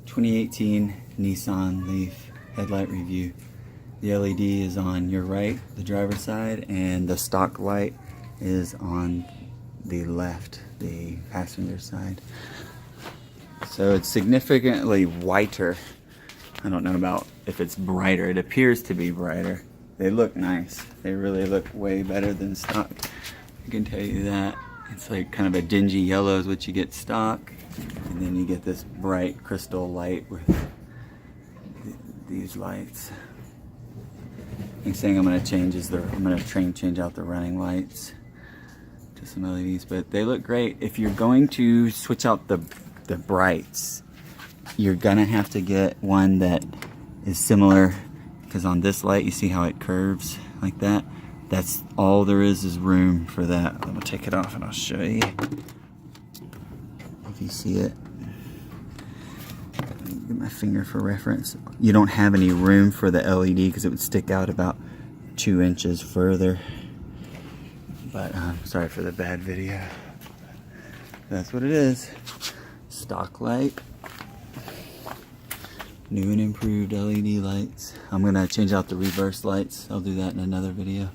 2018 Nissan Leaf headlight review. The LED is on your right, the driver's side, and the stock light is on the left, the passenger side. So it's significantly whiter. I don't know about if it's brighter. It appears to be brighter. They look nice. They really look way better than stock. I can tell you that. It's like kind of a dingy yellow is what you get stock. And then you get this bright crystal light with these lights. Next thing I'm going to change is I'm going to change out the running lights to some LEDs, but they look great. If you're going to switch out the brights, you're going to have to get one that is similar, because on this light you see how it curves like that. That's all there is room for that. I'm going to take it off and I'll show you if you see it. Get my finger for reference. You don't have any room for the LED because it would stick out about 2 inches further. But sorry for the bad video. That's what it is. Stock light. New and improved LED lights. I'm gonna change out the reverse lights. I'll do that in another video.